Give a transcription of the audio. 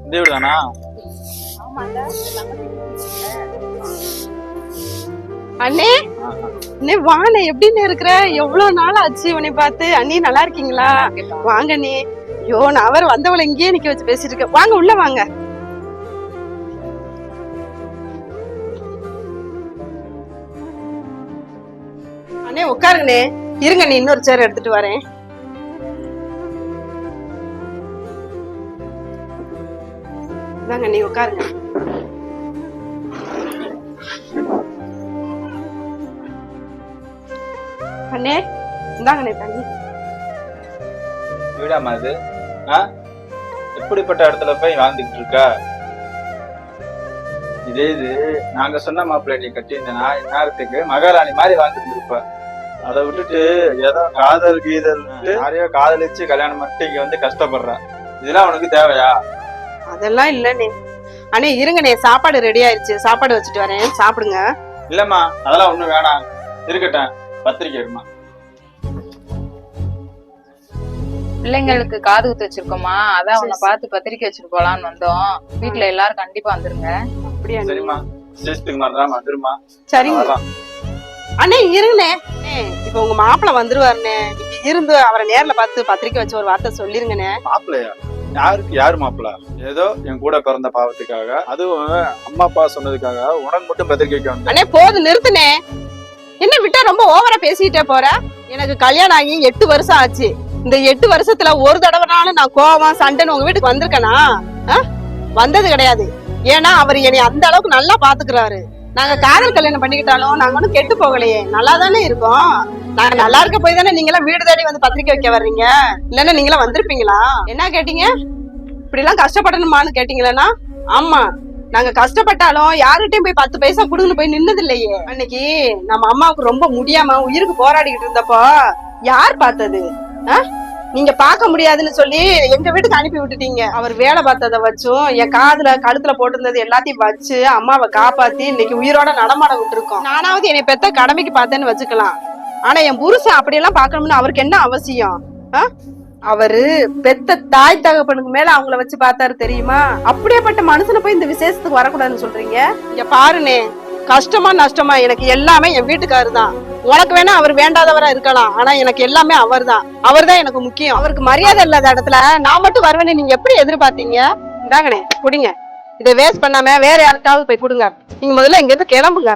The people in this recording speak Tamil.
இந்த வீடு தானா? அண்ணே அண்ணே வாண்ணே, எப்படின்னு இருக்கிற? எவ்வளவு நாள் ஆச்சு உன்னை பார்த்து. அண்ணி நல்லா இருக்கீங்களா? வாங்க அண்ணே. ஐயோ, நான் அவர் வந்தவளை இங்கேயே நிக்க வச்சு பேசிட்டு இருக்கேன். வாங்க உள்ள வாங்க. அண்ணே உட்காருங்கண்ணே. இருங்க நீ இன்னொரு சேர் எடுத்துட்டு வரேன். இதாங்க நீ உட்காருங்க. அண்ணே இந்தாங்கண்ணே தண்ணி. வீடாமா இது? எப்படிப்பட்ட இடத்துல போய் வாழ்ந்துகிட்டு இருக்கா? இதே இது நாங்க சொன்ன மாப்பிள்ளை நீ கட்டியிருந்தனா இந்நேரத்துக்கு மகாராணி மாதிரி வாழ்ந்துட்டு இருப்ப. அதை விட்டுட்டு ஏதோ காதல் கீதல் யாரையோ காதலிச்சு கல்யாணம் பண்ணிட்டு இங்க வந்து கஷ்டப்படுற. இதெல்லாம் உனக்கு தேவையா? அதெல்லாம் இல்லண்ணே. அண்ணே இருங்கண்ணே, சாப்பாடு ரெடி ஆயிடுச்சு, சாப்பாடு வச்சுட்டு வரேன், சாப்பிடுங்க. இல்லம்மா அதெல்லாம் ஒண்ணும் வேணாம், இருக்கட்டும். பத்திரிக்கை எடுமா. பிள்ளைங்களுக்கு காது குத்து வச்சிருக்கோமா, அதான் உன்னை பார்த்து பத்திரிக்கை வச்சுட்டு போலான்னு வந்தோம். வீட்டுல எல்லாரும் கண்டிப்பா வந்துருங்க. அப்படியா? சரிம்மா, விசேஷத்துக்கு மாட்டாம வந்துருமா. சரிங்க அண்ணே. இருங்கண்ணே, இப்ப உங்க மாப்பிள்ள வந்துருவாருண்ணே. நீங்க இருந்து அவரை நேர்ல பார்த்து பத்திரிக்கை வச்சு ஒரு வார்த்தை சொல்லிருங்கண்ணே. மாப்பிள்ளையா? யாரு மாப்பிள்ள? ஏதோ என் கூட பிறந்த பாவத்துக்காக, அதுவும் அம்மா அப்பா சொன்னதுக்காக உனக்கு மட்டும் பத்திரிக்கைக்கு வந்தேன். அண்ணே போது நிறுத்துனே. என்ன விட்டா ரொம்ப ஓவரா பேசிட்டே போற. எனக்கு கல்யாணம் ஆகி 8 வருஷம் ஆச்சு. இந்த 8 வருஷத்துல ஒரு தடவைனாலும் நான் கோவம் சண்டைன்னு உங்க வீட்டுக்கு வந்திருக்கேனா? வந்தது கிடையாது. ஏன்னா அவர் என்னை அந்த அளவுக்கு நல்லா பாத்துக்கிறாரு. நாங்க காதல் கல்யாணம் பண்ணிக்கிட்டாலும் நாங்க ஒன்னும் கெட்டு போகலையே, நல்லா தானே இருக்கோம். நாங்க நல்லா இருக்க போய் தானே நீங்களாம் வீடு தேடி வந்து பத்திரிக்கை வைக்க வர்றீங்க. இல்லன்னா நீங்களாம் வந்திருப்பீங்களா? என்ன கேட்டீங்க? இப்படி எல்லாம் கஷ்டப்படணுமான்னு கேட்டீங்களா? ஆமா, நாங்க கஷ்டப்பட்டாலும் யாருகிட்டயும் போய் 10 பைசா குடுன்னு போய் நின்னது இல்லையே. அன்னைக்கு நம்ம அம்மாவுக்கு ரொம்ப முடியாம உயிருக்கு போராடிக்கிட்டு இருந்தப்போ யார் பார்த்தது? நீங்க பார்க்க முடியாதுன்னு சொல்லி எங்க வீட்டுக்கு அனுப்பி விட்டுட்டீங்க. அவர் வேலை பார்த்ததை வச்சும் என் காதுல கழுத்துல போட்டிருந்தது எல்லாத்தையும் வச்சு அம்மாவை காப்பாத்தி இன்னைக்கு உயிரோட நடமாட விட்டுருக்கோம். நானாவது என்னை பெத்த கடமைக்கு பார்த்தேன்னு வச்சுக்கலாம். ஆனா என் புருஷன் அப்படியெல்லாம் பாக்கணும்னு அவருக்கு என்ன அவசியம்? அவரு பெத்த தாய் தகப்பனுக்கு மேல அவங்கள வச்சு பார்த்தாரு தெரியுமா? அப்படியேப்பட்ட மனுஷனை போய் இந்த விசேஷத்துக்கு வரக்கூடாதுன்னு சொல்றீங்க? இங்க பாருனே, கஷ்டமா நஷ்டமா எனக்கு எல்லாமே என் வீட்டுக்காரு தான். உனக்கு வேணா அவர் வேண்டாதவரா இருக்கலாம், ஆனா எனக்கு எல்லாமே அவர் தான் எனக்கு முக்கியம். அவருக்கு மரியாதை இல்லாத இடத்துல நான் மட்டும் வருவேன்னு நீங்க எப்படி எதிர்பார்த்தீங்க? இந்தாங்கண்ணே குடிங்க. இதை வேஸ்ட் பண்ணாம வேற யாருக்காவது போய் கொடுங்க. நீங்க முதல்ல இங்க இருந்து கிளம்புங்க.